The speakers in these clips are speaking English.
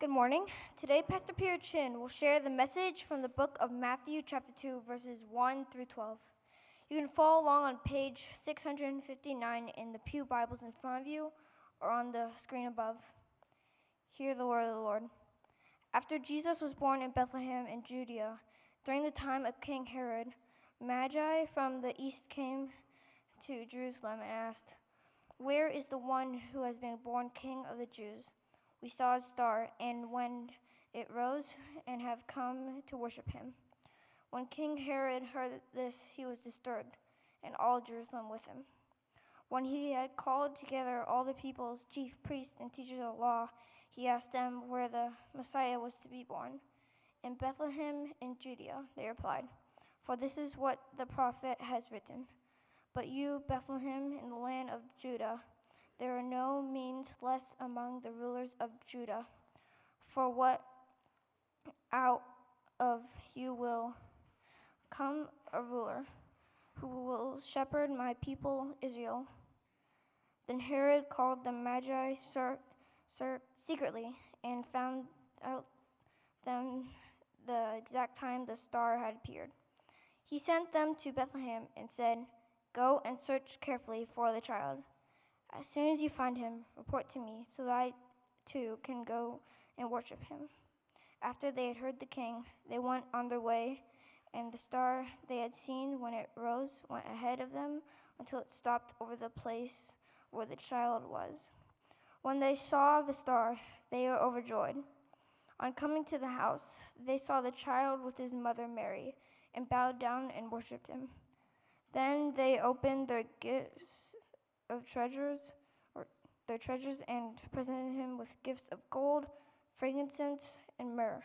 Good morning. Today, Pastor Pierre Chin will share the message from the book of Matthew, chapter 2, verses 1 through 12. You can follow along on page 659 in the Pew Bibles in front of you or on the screen above. Hear the word of the Lord. After Jesus was born in Bethlehem in Judea, during the time of King Herod, Magi from the east came to Jerusalem and asked, "Where is the one who has been born King of the Jews? We saw his star, and when it rose, and have come to worship him." When King Herod heard this, he was disturbed, and all Jerusalem with him. When he had called together all the people's chief priests and teachers of the law, he asked them where the Messiah was to be born. "In Bethlehem in Judea," they replied, "for this is what the prophet has written. But you, Bethlehem, in the land of Judah, there are no means less among the rulers of Judah. For what out of you will come a ruler who will shepherd my people Israel." Then Herod called the Magi secretly and found out them the exact time the star had appeared. He sent them to Bethlehem and said, "Go and search carefully for the child. As soon as you find him, report to me, so that I too can go and worship him." After they had heard the king, they went on their way, and the star they had seen when it rose went ahead of them until it stopped over the place where the child was. When they saw the star, they were overjoyed. On coming to the house, they saw the child with his mother Mary, and bowed down and worshipped him. Then they opened their treasures and presented him with gifts of gold, frankincense, and myrrh.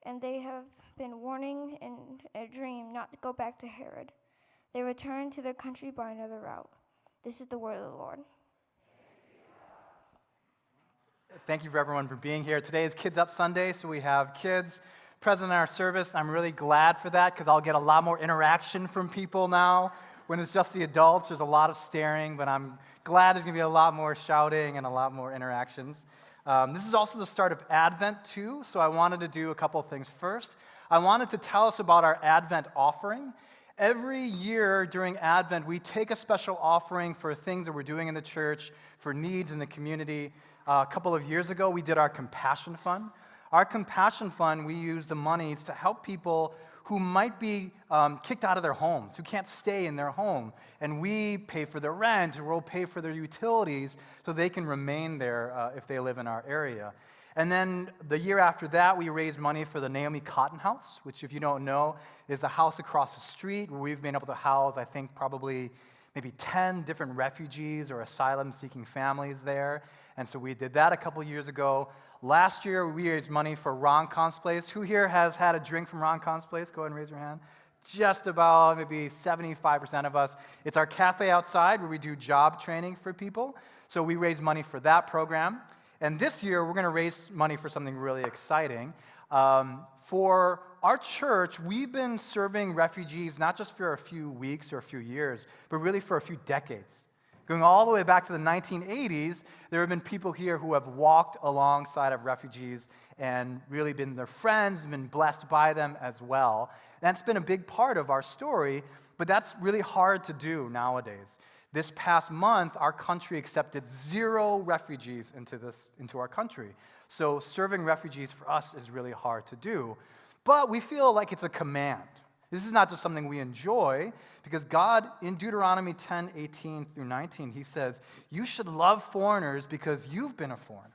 And they have been warning in a dream not to go back to Herod. They returned to their country by another route. This is the word of the Lord. Thank you for everyone for being here. Today is Kids Up Sunday, so we have kids present in our service. I'm really glad for that because I'll get a lot more interaction from people now. When it's just the adults, there's a lot of staring, but I'm glad there's going to be a lot more shouting and a lot more interactions. This is also the start of Advent, too, so I wanted to do a couple of things. First, I wanted to tell us about our Advent offering. Every year during Advent, we take a special offering for things that we're doing in the church, for needs in the community. A couple of years ago, we did our Compassion Fund. Our Compassion Fund, we use the monies to help people who might be kicked out of their homes, who can't stay in their home. And we pay for their rent, or we'll pay for their utilities so they can remain there if they live in our area. And then the year after that, we raised money for the Naomi Cotton House, which, if you don't know, is a house across the street where we've been able to house, I think, probably maybe 10 different refugees or asylum-seeking families there. And so we did that a couple years ago. Last year, we raised money for Ron Kahn's Place. Who here has had a drink from Ron Kahn's Place? Go ahead and raise your hand. Just about maybe 75% of us. It's our cafe outside where we do job training for people. So we raised money for that program. And this year, we're going to raise money for something really exciting. For our church, we've been serving refugees not just for a few weeks or a few years, but really for a few decades. Going all the way back to the 1980s, there have been people here who have walked alongside of refugees and really been their friends and been blessed by them as well. That's been a big part of our story, but that's really hard to do nowadays. This past month, our country accepted 0 refugees into our country. So serving refugees for us is really hard to do. But we feel like it's a command. This is not just something we enjoy, because God, in Deuteronomy 10:18-19, he says, "You should love foreigners because you've been a foreigner."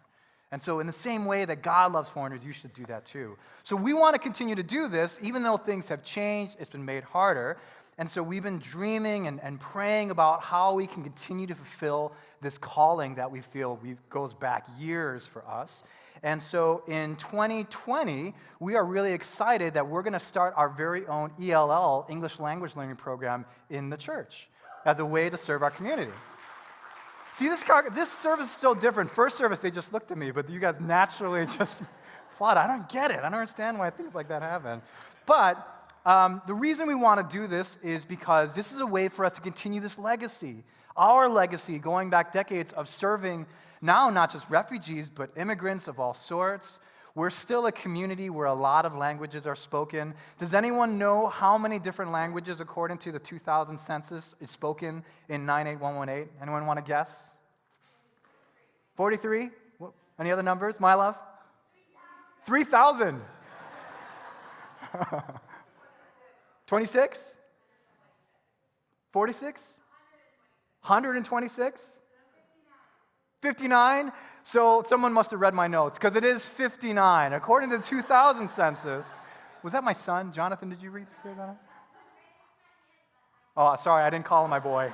And so in the same way that God loves foreigners, you should do that too. So we want to continue to do this, even though things have changed, it's been made harder. And so we've been dreaming and praying about how we can continue to fulfill this calling that we feel goes back years for us. And so in 2020, we are really excited that we're going to start our very own ELL, English Language Learning Program, in the church as a way to serve our community. See, this service is so different. First service, they just looked at me, but you guys naturally just thought, I don't get it. I don't understand why things like that happen. But the reason we want to do this is because this is a way for us to continue this legacy. Our legacy, going back decades of serving now not just refugees, but immigrants of all sorts. we're still a community where a lot of languages are spoken. Does anyone know how many different languages, according to the 2000 census, is spoken in 98118? Anyone want to guess? 43? Any other numbers? My love? 3,000. 26? 46? 126? 59? So someone must have read my notes, because it is 59. According to the 2000 census, was that my son? Jonathan, did you read that? Oh, sorry, I didn't call him my boy.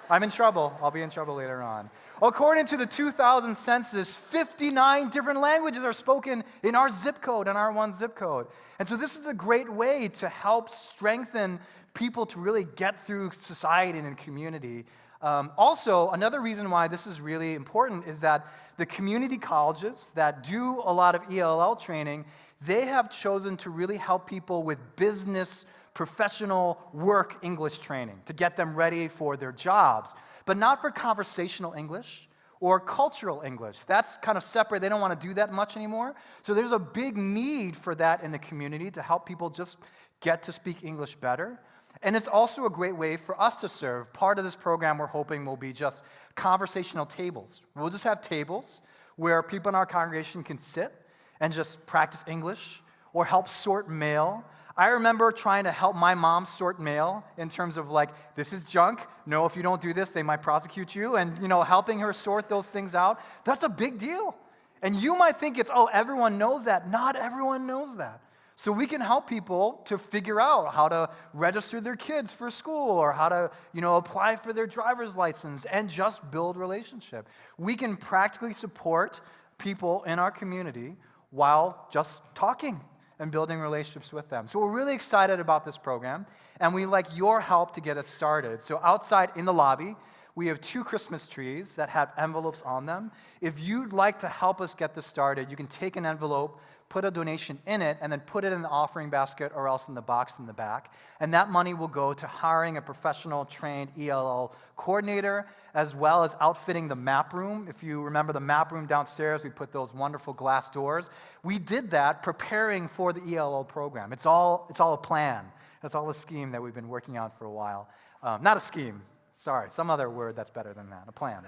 I'm in trouble. I'll be in trouble later on. According to the 2000 census, 59 different languages are spoken in our zip code, in our one zip code. And so this is a great way to help strengthen people to really get through society and community. Also, another reason why this is really important is that the community colleges that do a lot of ELL training, they have chosen to really help people with business, professional work English training to get them ready for their jobs, but not for conversational English or cultural English. That's kind of separate. They don't want to do that much anymore. So there's a big need for that in the community to help people just get to speak English better. And it's also a great way for us to serve. Part of this program we're hoping will be just conversational tables. We'll just have tables where people in our congregation can sit and just practice English or help sort mail. I remember trying to help my mom sort mail in terms of like, this is junk. No, if you don't do this, they might prosecute you. And, helping her sort those things out, that's a big deal. And you might think it's, everyone knows that. Not everyone knows that. So we can help people to figure out how to register their kids for school or how to, apply for their driver's license and just build relationship. We can practically support people in our community while just talking and building relationships with them. So we're really excited about this program, and we like your help to get it started. So outside in the lobby, we have 2 Christmas trees that have envelopes on them. If you'd like to help us get this started, you can take an envelope, put a donation in it, and then put it in the offering basket or else in the box in the back. And that money will go to hiring a professional trained ELL coordinator, as well as outfitting the map room. If you remember the map room downstairs, we put those wonderful glass doors. We did that preparing for the ELL program. It's all a plan. It's all a scheme that we've been working on for a while. Not a scheme. Sorry, some other word that's better than that. A plan.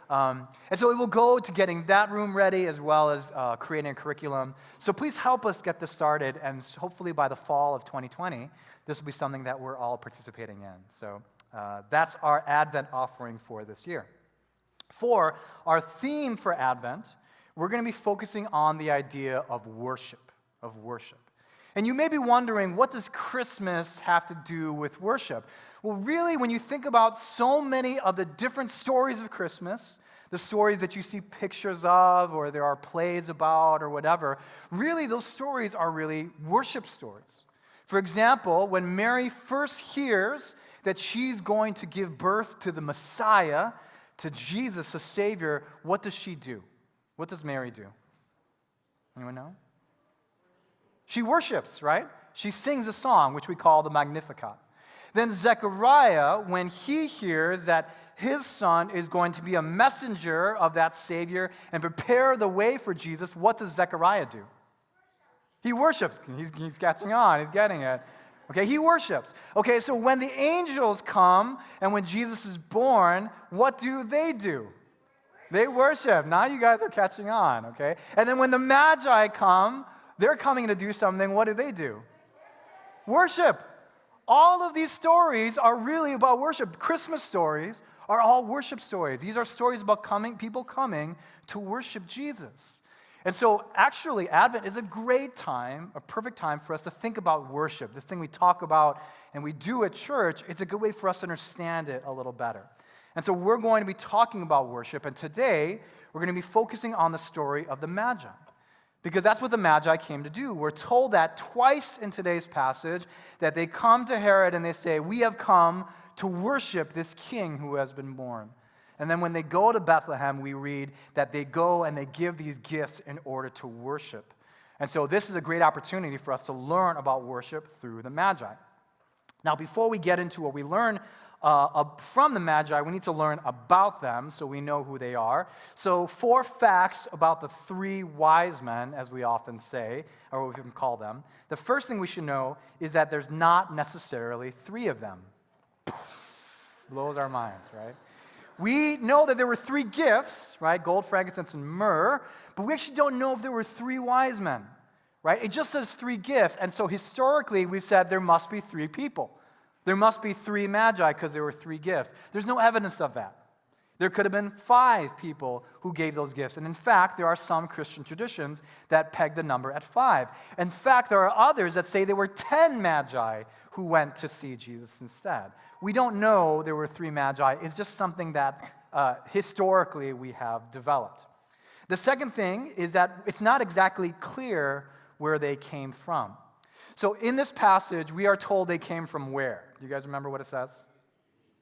And so it will go to getting that room ready as well as creating a curriculum. So please help us get this started, and hopefully by the fall of 2020, this will be something that we're all participating in. So that's our Advent offering for this year. For our theme for Advent, we're going to be focusing on the idea of worship. And you may be wondering, what does Christmas have to do with worship? Well, really, when you think about so many of the different stories of Christmas, the stories that you see pictures of or there are plays about or whatever, really those stories are really worship stories. For example, when Mary first hears that she's going to give birth to the Messiah, to Jesus, the Savior, what does she do? What does Mary do? Anyone know? She worships, right? She sings a song, which we call the Magnificat. Then Zechariah, when he hears that his son is going to be a messenger of that Savior and prepare the way for Jesus, what does Zechariah do? He worships. He's catching on. He's getting it. Okay, he worships. Okay, so when the angels come and when Jesus is born, what do? They worship. Now you guys are catching on, okay? And then when the Magi come, they're coming to do something. What do? Worship. All of these stories are really about worship. Christmas stories are all worship stories. These are stories about people coming to worship Jesus. And so actually, Advent is a great time, a perfect time for us to think about worship. This thing we talk about and we do at church, it's a good way for us to understand it a little better. And so we're going to be talking about worship, and today we're going to be focusing on the story of the Magi. Because that's what the Magi came to do. We're told that twice in today's passage that they come to Herod and they say, we have come to worship this king who has been born. And then when they go to Bethlehem, we read that they go and they give these gifts in order to worship. And so this is a great opportunity for us to learn about worship through the Magi. Now, before we get into what we learn from the Magi, we need to learn about them so we know who they are. So 4 facts about the 3 wise men, as we often say, or what we can call them. The first thing we should know is that there's not necessarily 3 of them. Blows our minds, right? We know that there were 3 gifts, right? Gold, frankincense, and myrrh, but we actually don't know if there were 3 wise men, right? It just says 3 gifts, and so historically we've said there must be 3 people. There must be 3 magi because there were 3 gifts. There's no evidence of that. There could have been 5 people who gave those gifts. And in fact, there are some Christian traditions that peg the number at 5. In fact, there are others that say there were 10 magi who went to see Jesus instead. We don't know there were 3 magi. It's just something that historically we have developed. The second thing is that it's not exactly clear where they came from. So in this passage, we are told they came from where? Do you guys remember what it says?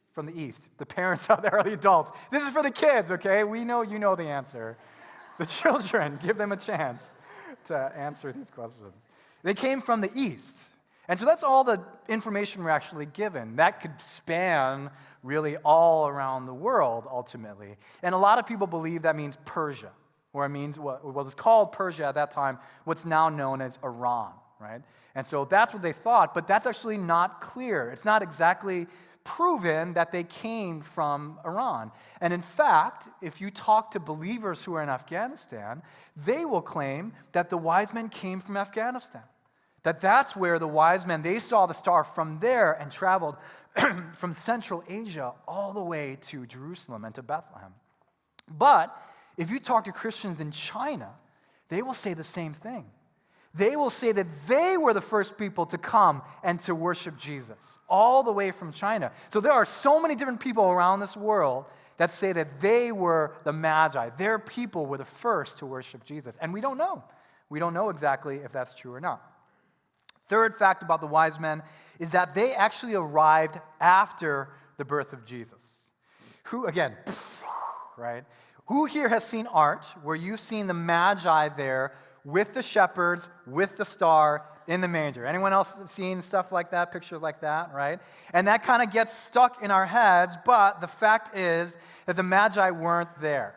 From the east. The parents out there are the adults. This is for the kids, okay? We know you know the answer. The children, give them a chance to answer these questions. They came from the east. And so that's all the information we're actually given. That could span really all around the world, ultimately. And a lot of people believe that means Persia, or it means what was called Persia at that time, what's now known as Iran, right? And so that's what they thought, but that's actually not clear. It's not exactly proven that they came from Iran. And in fact, if you talk to believers who are in Afghanistan, they will claim that the wise men came from Afghanistan. That's where the wise men, they saw the star from there and traveled from Central Asia all the way to Jerusalem and to Bethlehem. But if you talk to Christians in China, they will say the same thing. They will say that they were the first people to come and to worship Jesus, all the way from China. So there are so many different people around this world that say that they were the Magi. Their people were the first to worship Jesus. And we don't know. We don't know exactly if that's true or not. Third fact about the wise men is that they actually arrived after the birth of Jesus. Who, again, right? Who here has seen art where you've seen the Magi there with the shepherds, with the star in the manger? Anyone else seen stuff like that, pictures like that, right? And that kind of gets stuck in our heads, but the fact is that the Magi weren't there.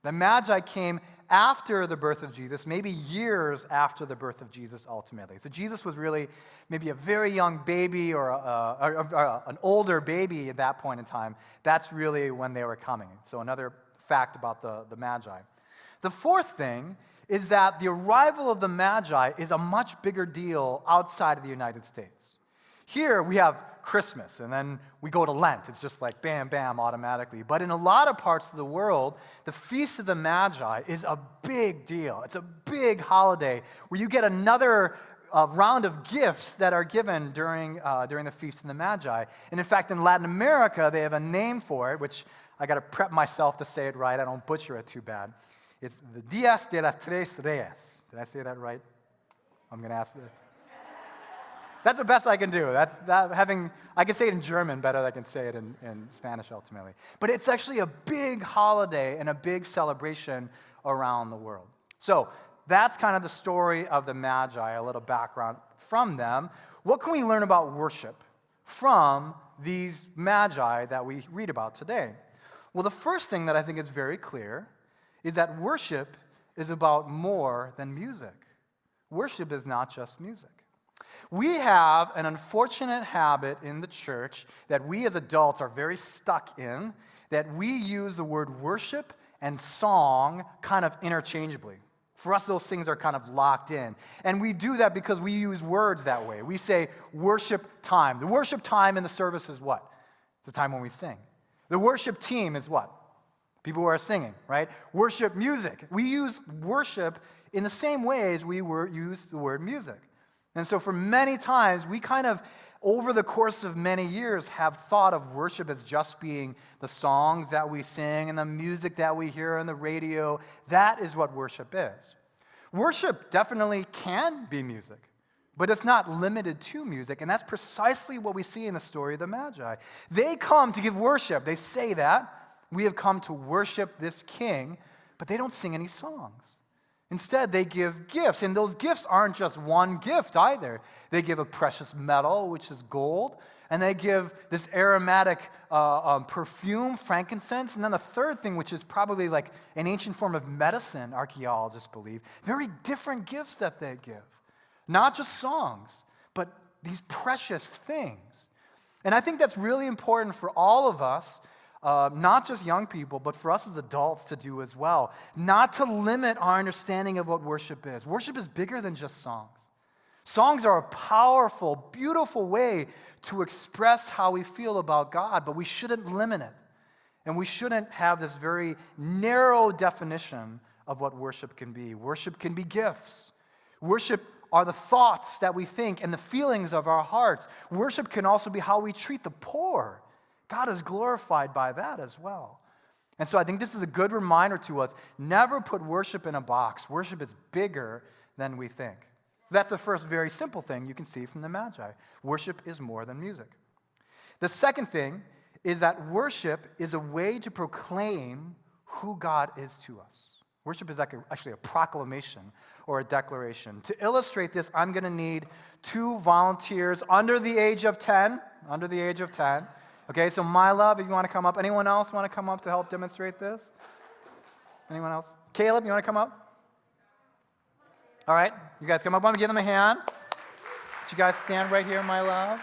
The Magi came after the birth of Jesus, maybe years after the birth of Jesus ultimately. So Jesus was really maybe a very young baby or an older baby at that point in time. That's really when they were coming. So another fact about the Magi. The fourth thing is that the arrival of the Magi is a much bigger deal outside of the United States. Here we have Christmas, and then we go to Lent. It's just like bam, bam, automatically. But in a lot of parts of the world, the Feast of the Magi is a big deal. It's a big holiday where you get another round of gifts that are given during the Feast of the Magi. And in fact, in Latin America, they have a name for it, which I got to prep myself to say it right. I don't butcher it too bad. It's the Días de las Tres Reyes. Did I say that right? I'm going to ask. That's the best I can do. I can say it in German better than I can say it in Spanish ultimately. But it's actually a big holiday and a big celebration around the world. So that's kind of the story of the Magi, a little background from them. What can we learn about worship from these Magi that we read about today? Well, the first thing that I think is very clear is that worship is about more than music. Worship is not just music. We have an unfortunate habit in the church that we as adults are very stuck in, that we use the word worship and song kind of interchangeably. For us, those things are kind of locked in. And we do that because we use words that way. We say worship time. The worship time in the service is what? The time when we sing. The worship team is what? People who are singing, right? Worship music. We use worship in the same way as we use the word music. And so for many times, we kind of, over the course of many years, have thought of worship as just being the songs that we sing and the music that we hear on the radio. That is what worship is. Worship definitely can be music, but it's not limited to music, and that's precisely what we see in the story of the Magi. They come to give worship. They say that. We have come to worship this king, but they don't sing any songs. Instead, they give gifts, and those gifts aren't just one gift either. They give a precious metal, which is gold, and they give this aromatic perfume, frankincense, and then the third thing, which is probably like an ancient form of medicine, archaeologists believe. Very different gifts that they give. Not just songs, but these precious things. And I think that's really important for all of us, not just young people, but for us as adults to do as well. Not to limit our understanding of what worship is. Worship is bigger than just songs. Songs are a powerful, beautiful way to express how we feel about God, but we shouldn't limit it. And we shouldn't have this very narrow definition of what worship can be. Worship can be gifts. Worship are the thoughts that we think and the feelings of our hearts. Worship can also be how we treat the poor. God is glorified by that as well. And so I think this is a good reminder to us, never put worship in a box. Worship is bigger than we think. So that's the first very simple thing you can see from the Magi. Worship is more than music. The second thing is that worship is a way to proclaim who God is to us. Worship is actually a proclamation or a declaration. To illustrate this, I'm going to need 2 volunteers under the age of 10. Under the age of 10. Okay, so my love, if you want to come up. Anyone else want to come up to help demonstrate this? Anyone else? Caleb, you want to come up? All right, you guys come up. I'm going to give them a hand. Would you guys stand right here, my love?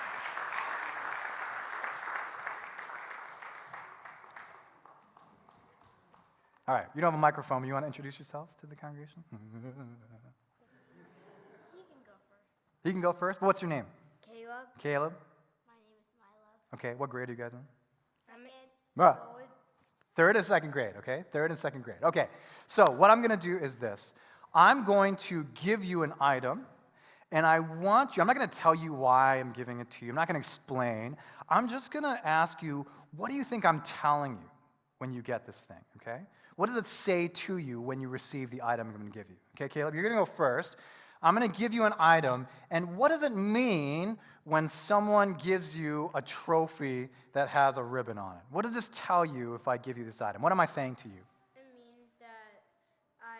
All right, you don't have a microphone, but you want to introduce yourselves to the congregation? He can go first. He can go first. What's your name? Caleb. Caleb. My name is Milo. Okay, what grade are you guys in? Second. Well, third and second grade, okay? Third and second grade. Okay, so what I'm going to do is this. I'm going to give you an item, and I'm not going to tell you why I'm giving it to you. I'm not going to explain. I'm just going to ask you, what do you think I'm telling you when you get this thing, okay? What does it say to you when you receive the item I'm going to give you? Okay, Caleb, you're going to go first. I'm going to give you an item, and what does it mean when someone gives you a trophy that has a ribbon on it? What does this tell you if I give you this item? What am I saying to you? It means that I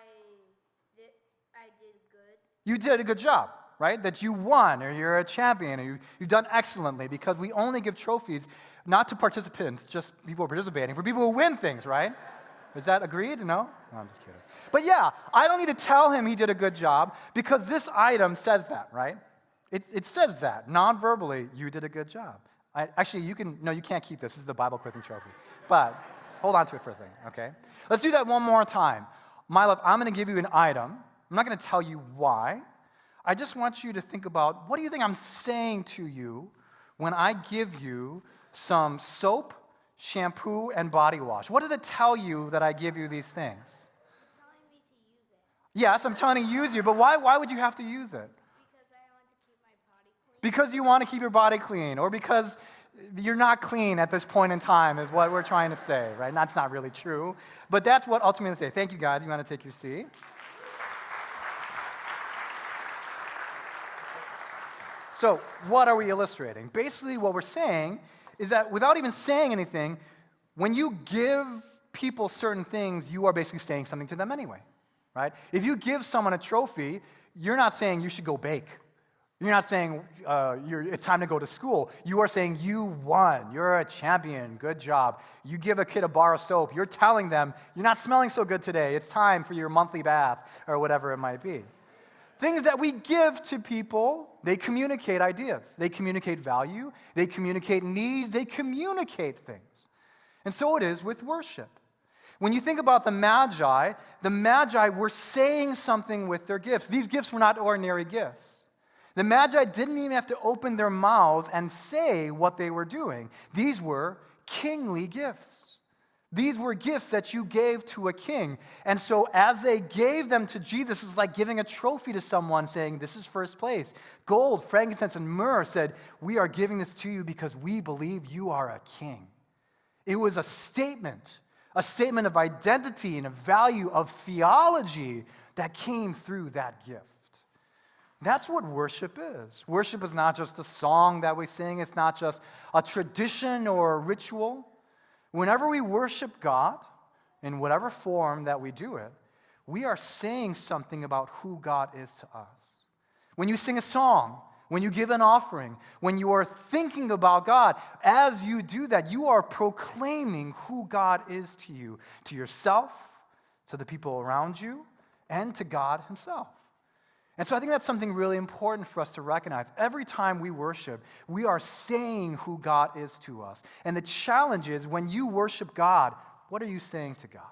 did good. You did a good job, right? That you won, or you're a champion, or you've done excellently, because we only give trophies not to participants, just people participating, for people who win things, right? Is that agreed? No, I'm just kidding. But yeah, I don't need to tell him he did a good job because this item says that, right? It says that, non-verbally, you did a good job. You can't keep this. This is the Bible quizzing trophy. But hold on to it for a second, okay? Let's do that one more time. My love, I'm going to give you an item. I'm not going to tell you why. I just want you to think about, what do you think I'm saying to you when I give you some soap, shampoo, and body wash? What does it tell you that I give you these things? You're telling me to use it. Yes, I'm telling you to use it, but why would you have to use it? Because I want to keep my body clean. Because you want to keep your body clean, or because you're not clean at this point in time is what we're trying to say, right? That's not really true, but that's what ultimately they say. Thank you, guys. You want to take your seat? So what are we illustrating? Basically, what we're saying is that without even saying anything, when you give people certain things, you are basically saying something to them anyway, right? If you give someone a trophy, you're not saying you should go bake. You're not saying it's time to go to school. You are saying you won. You're a champion. Good job. You give a kid a bar of soap. You're telling them, you're not smelling so good today. It's time for your monthly bath or whatever it might be. Things that we give to people, they communicate ideas. They communicate value. They communicate needs. They communicate things. And so it is with worship. When you think about the Magi were saying something with their gifts. These gifts were not ordinary gifts. The Magi didn't even have to open their mouths and say what they were doing. These were kingly gifts. These were gifts that you gave to a king. And so as they gave them to Jesus, it's like giving a trophy to someone saying, this is first place. Gold, frankincense, and myrrh said, we are giving this to you because we believe you are a king. It was a statement of identity and a value of theology that came through that gift. That's what worship is. Worship is not just a song that we sing. It's not just a tradition or a ritual. Whenever we worship God, in whatever form that we do it, we are saying something about who God is to us. When you sing a song, when you give an offering, when you are thinking about God, as you do that, you are proclaiming who God is to you, to yourself, to the people around you, and to God himself. And so I think that's something really important for us to recognize. Every time we worship, we are saying who God is to us. And the challenge is, when you worship God, what are you saying to God?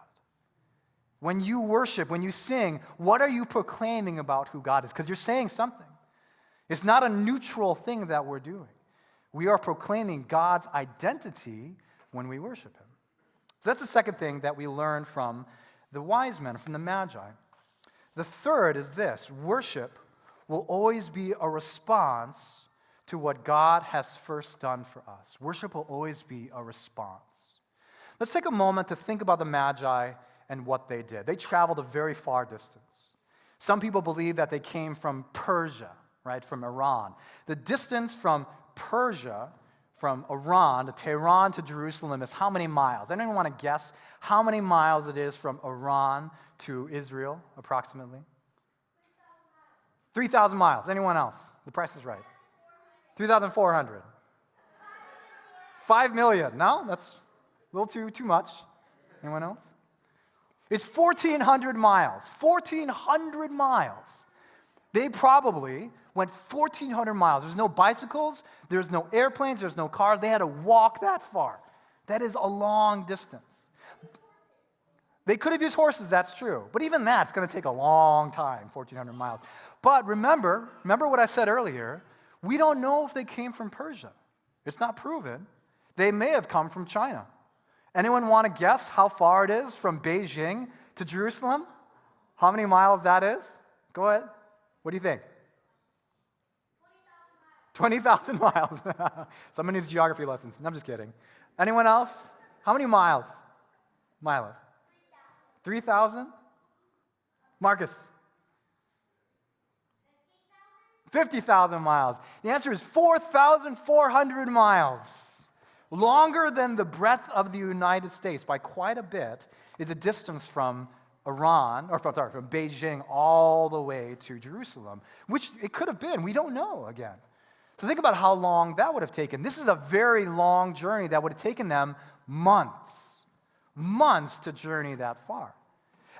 When you worship, when you sing, what are you proclaiming about who God is? Because you're saying something. It's not a neutral thing that we're doing. We are proclaiming God's identity when we worship him. So that's the second thing that we learn from the wise men, from the Magi. The third is this: worship will always be a response to what God has first done for us. Worship will always be a response. Let's take a moment to think about the Magi and what they did. They traveled a very far distance. Some people believe that they came from Persia, right, from Iran. The distance from Persia, from Iran, to Tehran to Jerusalem is how many miles? Anyone want to guess how many miles it is from Iran to Israel, approximately? 3,000 miles. Anyone else? The price is right. 3,400. 5 million. No? That's a little too much. Anyone else? It's 1,400 miles. 1,400 miles. They probably went 1,400 miles. There's no bicycles, there's no airplanes, there's no cars. They had to walk that far. That is a long distance. They could have used horses, that's true. But even that's going to take a long time, 1,400 miles. But remember what I said earlier, we don't know if they came from Persia. It's not proven. They may have come from China. Anyone want to guess how far it is from Beijing to Jerusalem? How many miles that is? Go ahead. What do you think? 20,000 miles. Someone needs geography lessons. No, I'm just kidding. Anyone else? How many miles? Milo. 3,000? Marcus. 50,000 miles. The answer is 4,400 miles. Longer than the breadth of the United States by quite a bit is a distance from from Beijing all the way to Jerusalem, which it could have been. We don't know again. So think about how long that would have taken. This is a very long journey that would have taken them months to journey that far.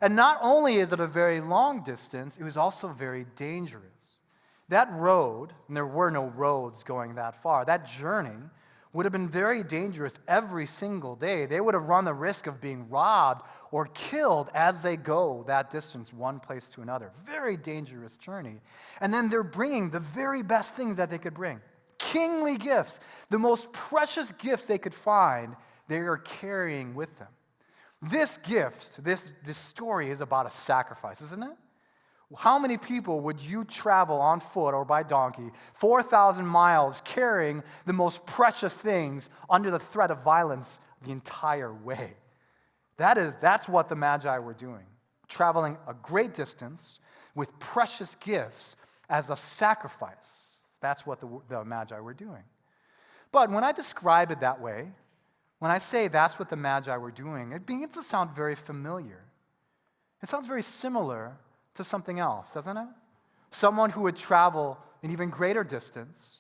And not only is it a very long distance, it was also very dangerous. That road, and there were no roads going that far, that journey would have been very dangerous every single day. They would have run the risk of being robbed or killed as they go that distance, one place to another. Very dangerous journey. And then they're bringing the very best things that they could bring. Kingly gifts, the most precious gifts they could find, they are carrying with them. This gift, this story is about a sacrifice, isn't it? How many people would you travel on foot or by donkey 4,000 miles carrying the most precious things under the threat of violence the entire way? That's what the Magi were doing, traveling a great distance with precious gifts as a sacrifice. That's what the Magi were doing. But when I describe it that way, when I say that's what the Magi were doing, it begins to sound very familiar. It sounds very similar to something else, doesn't it? Someone who would travel an even greater distance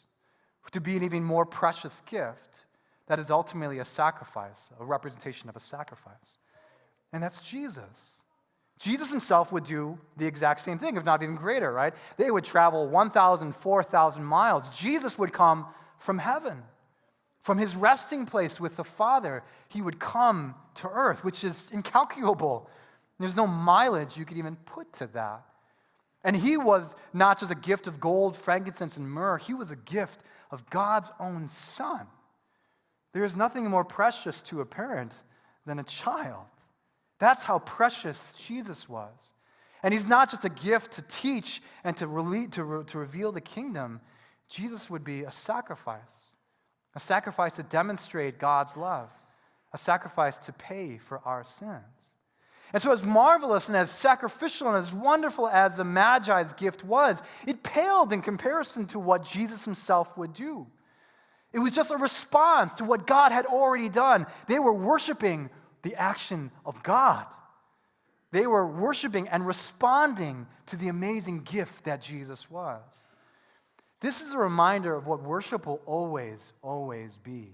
to be an even more precious gift that is ultimately a sacrifice, a representation of a sacrifice. And that's Jesus. Jesus himself would do the exact same thing, if not even greater, right? They would travel 1,000, 4,000 miles. Jesus would come from heaven, from his resting place with the Father. He would come to earth, which is incalculable. There's no mileage you could even put to that. And he was not just a gift of gold, frankincense, and myrrh. He was a gift of God's own Son. There is nothing more precious to a parent than a child. That's how precious Jesus was. And he's not just a gift to teach and to reveal the kingdom. Jesus would be a sacrifice to demonstrate God's love, a sacrifice to pay for our sins. And so as marvelous and as sacrificial and as wonderful as the Magi's gift was, it paled in comparison to what Jesus himself would do. It was just a response to what God had already done. They were worshiping the action of God. They were worshiping and responding to the amazing gift that Jesus was. This is a reminder of what worship will always, always be.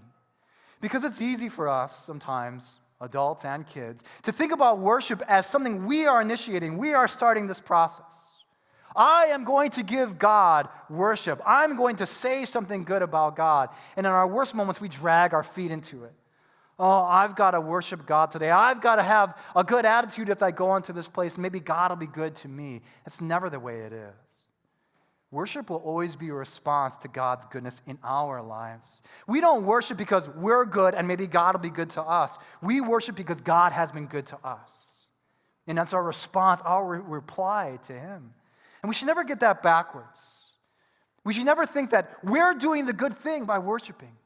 Because it's easy for us sometimes, adults and kids, to think about worship as something we are initiating. We are starting this process. I am going to give God worship. I'm going to say something good about God. And in our worst moments, we drag our feet into it. Oh, I've got to worship God today. I've got to have a good attitude as I go into this place. Maybe God will be good to me. It's never the way it is. Worship will always be a response to God's goodness in our lives. We don't worship because we're good and maybe God will be good to us. We worship because God has been good to us. And that's our response, our reply to Him. And we should never get that backwards. We should never think that we're doing the good thing by worshiping.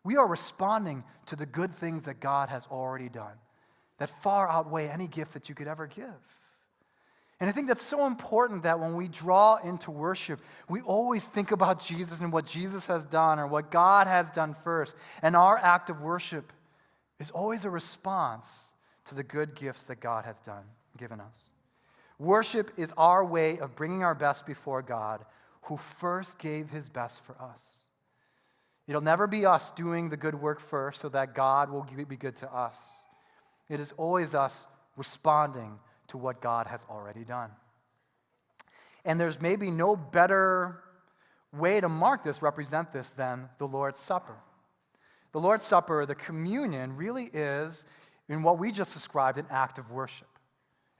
We are responding to the good things that God has already done that far outweigh any gift that you could ever give. And I think that's so important that when we draw into worship, we always think about Jesus and what Jesus has done or what God has done first. And our act of worship is always a response to the good gifts that God has given us. Worship is our way of bringing our best before God, who first gave His best for us. It'll never be us doing the good work first so that God will be good to us. It is always us responding to what God has already done. And there's maybe no better way to represent this than the Lord's Supper. The Lord's Supper, the communion, really is, in what we just described, an act of worship.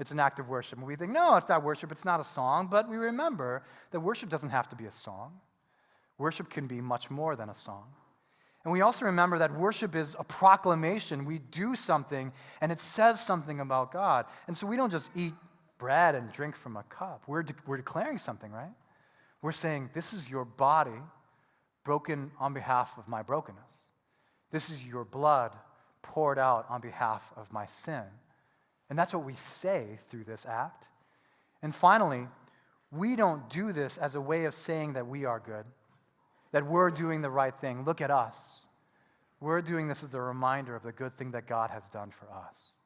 It's an act of worship. And we think, no, it's not worship, it's not a song. But we remember that worship doesn't have to be a song. Worship can be much more than a song. And we also remember that worship is a proclamation. We do something, and it says something about God. And so we don't just eat bread and drink from a cup. We're declaring something, right? We're saying, this is your body broken on behalf of my brokenness. This is your blood poured out on behalf of my sin. And that's what we say through this act. And finally, we don't do this as a way of saying that we are good, that we're doing the right thing. Look at us. We're doing this as a reminder of the good thing that God has done for us,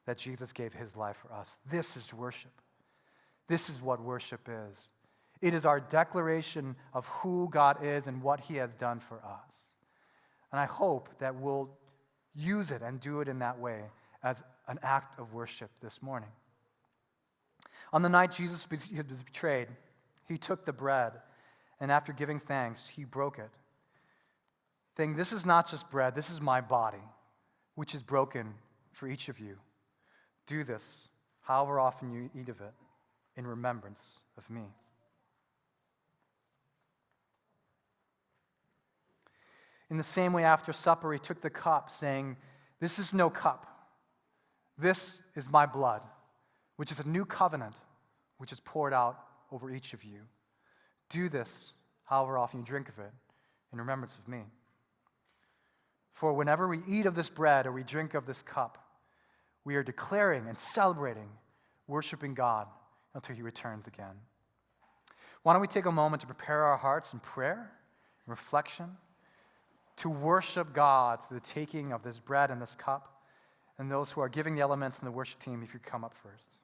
that Jesus gave His life for us. This is worship. This is what worship is. It is our declaration of who God is and what He has done for us. And I hope that we'll use it and do it in that way as an act of worship this morning. On the night Jesus was betrayed, He took the bread, and after giving thanks, He broke it, saying, this is not just bread, this is my body, which is broken for each of you. Do this, however often you eat of it, in remembrance of me. In the same way, after supper, He took the cup, saying, this is no cup. This is my blood, which is a new covenant, which is poured out over each of you. Do this, however often you drink of it, in remembrance of me. For whenever we eat of this bread or we drink of this cup, we are declaring and celebrating, worshiping God until He returns again. Why don't we take a moment to prepare our hearts in prayer, and reflection, to worship God through the taking of this bread and this cup, and those who are giving the elements in the worship team, if you come up first.